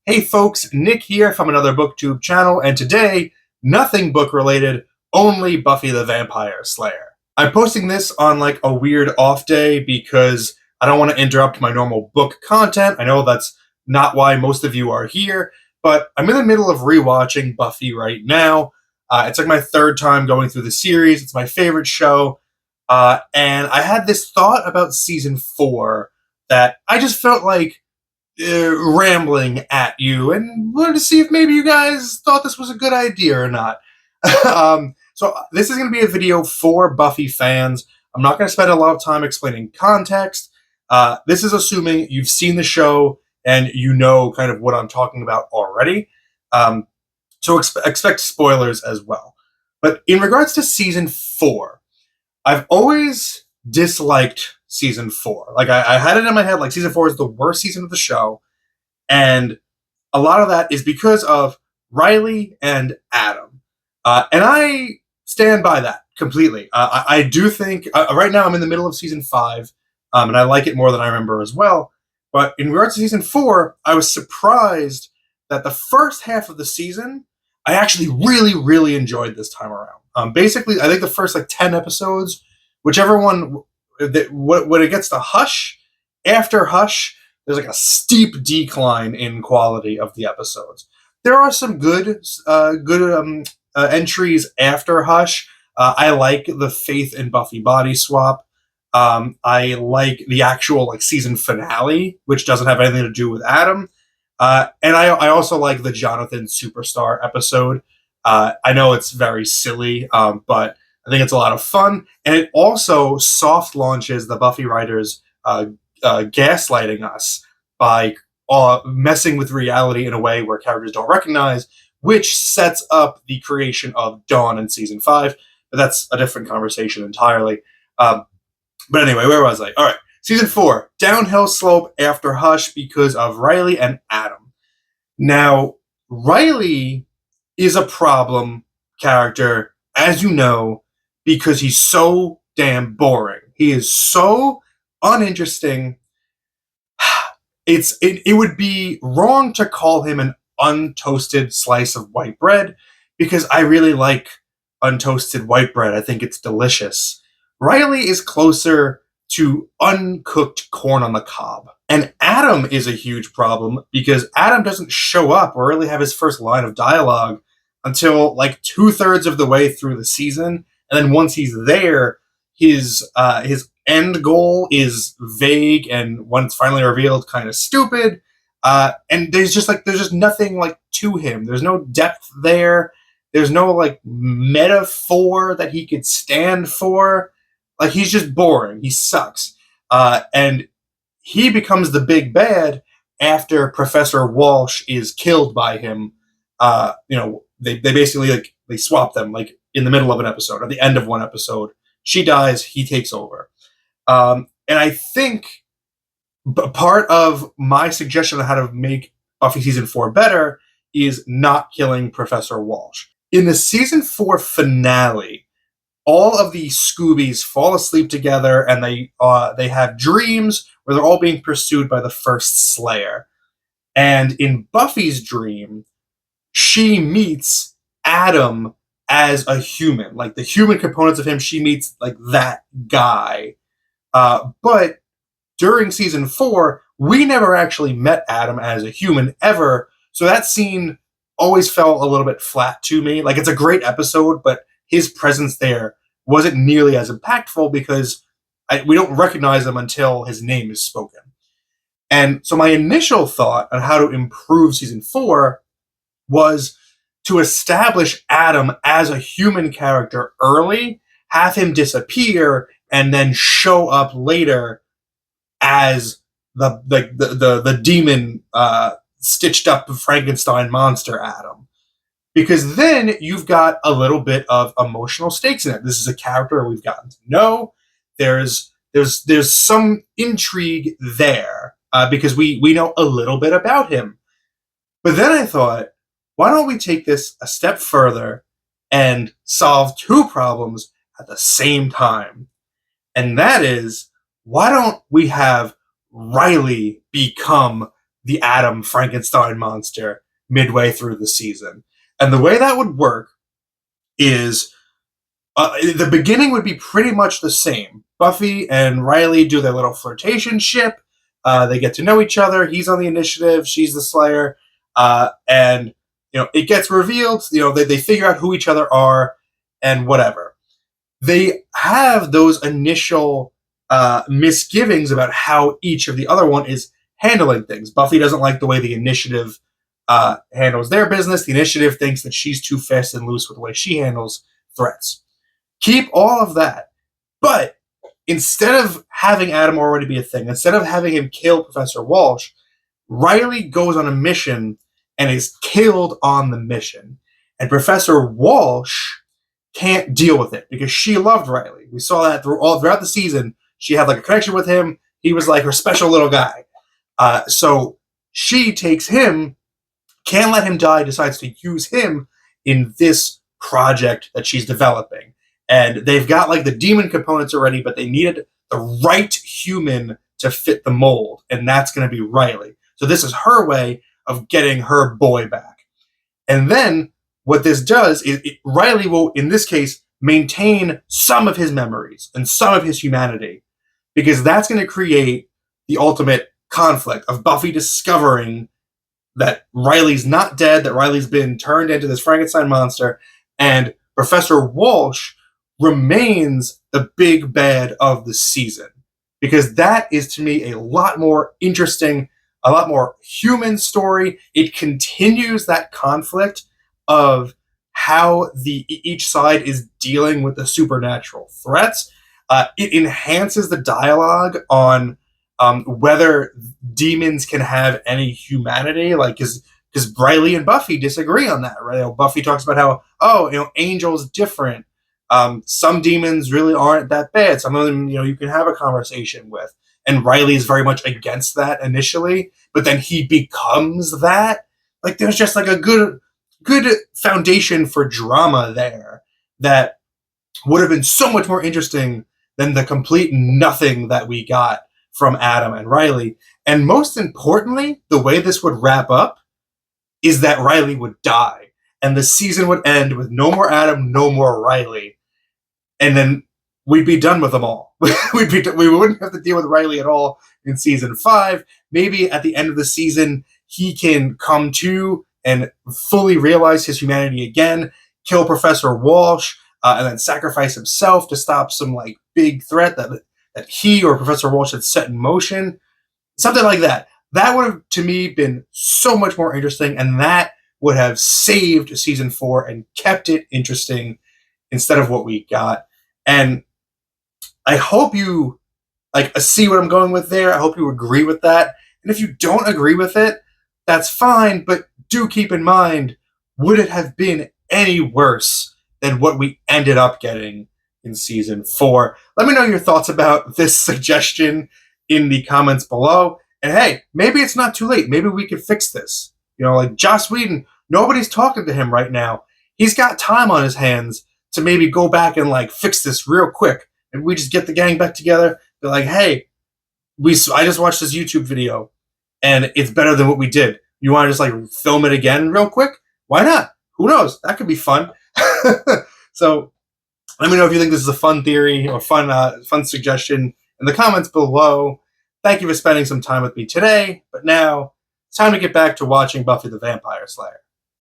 Hey folks, Nick here from Another BookTube channel, and today, nothing book related, only Buffy the Vampire Slayer. I'm posting this on like a weird off day because I don't want to interrupt my normal book content. I know that's not why most of you are here, but I'm in the middle of rewatching Buffy right now. It's like my third time going through the series. It's my favorite show. And I had this thought about season 4 that I just felt like rambling at you and wanted to see if maybe you guys thought this was a good idea or not. So this is going to be a video for Buffy fans. I'm not going to spend a lot of time explaining context. This is assuming you've seen the show and you know kind of what I'm talking about already. So expect spoilers as well. But in regards to season 4, I've always disliked season 4. Like I had it in my head like season 4 is the worst season of the show, and a lot of that is because of Riley and Adam, and I stand by that completely. I do think right now I'm in the middle of season 5, and I like it more than I remember as well. But in regards to season 4, I was surprised that the first half of the season I actually really enjoyed this time around. Basically, I think the first like 10 episodes, whichever one. When it gets to Hush, after Hush, there's like a steep decline in quality of the episodes. There are some good entries after Hush. I like the Faith and Buffy body swap. I like the actual like season finale, which doesn't have anything to do with Adam. And I also like the Jonathan Superstar episode. I know it's very silly, but I think it's a lot of fun, and it also soft launches the Buffy writers gaslighting us by messing with reality in a way where characters don't recognize, which sets up the creation of Dawn in season 5. But that's a different conversation entirely. But anyway, where was I? All right, season 4, downhill slope after Hush because of Riley and Adam. Now, Riley is a problem character, as you know, because he's so damn boring. He is so uninteresting. It would be wrong to call him an untoasted slice of white bread, because I really like untoasted white bread. I think it's delicious. Riley is closer to uncooked corn on the cob. And Adam is a huge problem because Adam doesn't show up or really have his first line of dialogue until like 2/3 of the way through the season. And then once he's there, his end goal is vague, and when it's finally revealed, kind of stupid. And there's just nothing like to him. There's no depth there. There's no like metaphor that he could stand for. Like he's just boring. He sucks. And he becomes the big bad after Professor Walsh is killed by him. They basically like they swap them like in the middle of an episode, at the end of one episode. She dies, he takes over. And I think part of my suggestion on how to make Buffy season 4 better is not killing Professor Walsh. In the season 4 finale, all of the Scoobies fall asleep together, and they have dreams where they're all being pursued by the first Slayer. And in Buffy's dream, she meets Adam as a human, like the human components of him. She meets like that guy. But during season 4, we never actually met Adam as a human ever. So that scene always felt a little bit flat to me. Like it's a great episode, but his presence there wasn't nearly as impactful because we don't recognize him until his name is spoken. And so my initial thought on how to improve season 4 was to establish Adam as a human character early, have him disappear, and then show up later as the demon stitched up Frankenstein monster Adam. Because then you've got a little bit of emotional stakes in it. This is a character we've gotten to know. There's some intrigue there because we know a little bit about him. But then I thought, why don't we take this a step further and solve 2 problems at the same time? And that is, why don't we have Riley become the Adam Frankenstein monster midway through the season. And the way that would work is the beginning would be pretty much the same. Buffy and Riley do their little flirtation ship. They get to know each other. He's on the initiative. She's the Slayer. And, it gets revealed. They figure out who each other are and whatever. They have those initial misgivings about how each of the other one is handling things. Buffy doesn't like the way the initiative handles their business. The initiative thinks that she's too fast and loose with the way she handles threats. Keep all of that. But instead of having Adam already be a thing, instead of having him kill Professor Walsh, Riley goes on a mission and is killed on the mission. And Professor Walsh can't deal with it because she loved Riley. We saw that throughout the season. She had like a connection with him. He was like her special little guy. So she takes him, can't let him die, decides to use him in this project that she's developing. And they've got like the demon components already, but they needed the right human to fit the mold. And that's going to be Riley. So this is her way of getting her boy back. And then what this does is Riley will, in this case, maintain some of his memories and some of his humanity, because that's going to create the ultimate conflict of Buffy discovering that Riley's not dead, that Riley's been turned into this Frankenstein monster, and Professor Walsh remains the big bad of the season. Because that is, to me, a lot more interesting, a lot more human story. It continues that conflict of how each side is dealing with the supernatural threats. It enhances the dialogue on whether demons can have any humanity, like because Riley and Buffy disagree on that, right? Buffy talks about how angels different. Some demons really aren't that bad. Some of them, you can have a conversation with. And Riley is very much against that initially, but then he becomes that. Like there's just like a good foundation for drama there that would have been so much more interesting than the complete nothing that we got from Adam and Riley. And most importantly, the way this would wrap up is that Riley would die and the season would end with no more Adam, no more Riley. And then we'd be done with them all. We wouldn't have to deal with Riley at all in season 5. Maybe at the end of the season, he can come to and fully realize his humanity again, kill Professor Walsh, and then sacrifice himself to stop some like big threat that he or Professor Walsh had set in motion. Something like that. That would have, to me, been so much more interesting, and that would have saved season 4 and kept it interesting instead of what we got. And I hope you see what I'm going with there. I hope you agree with that. And if you don't agree with it, that's fine, but do keep in mind, would it have been any worse than what we ended up getting in season 4? Let me know your thoughts about this suggestion in the comments below. And hey, maybe it's not too late. Maybe we could fix this. Like Joss Whedon, nobody's talking to him right now. He's got time on his hands to maybe go back and like fix this real quick. And we just get the gang back together. Be like, hey, I just watched this YouTube video and it's better than what we did. You want to just like film it again real quick? Why not? Who knows? That could be fun. So let me know if you think this is a fun theory or fun suggestion in the comments below. Thank you for spending some time with me today. But now it's time to get back to watching Buffy the Vampire Slayer.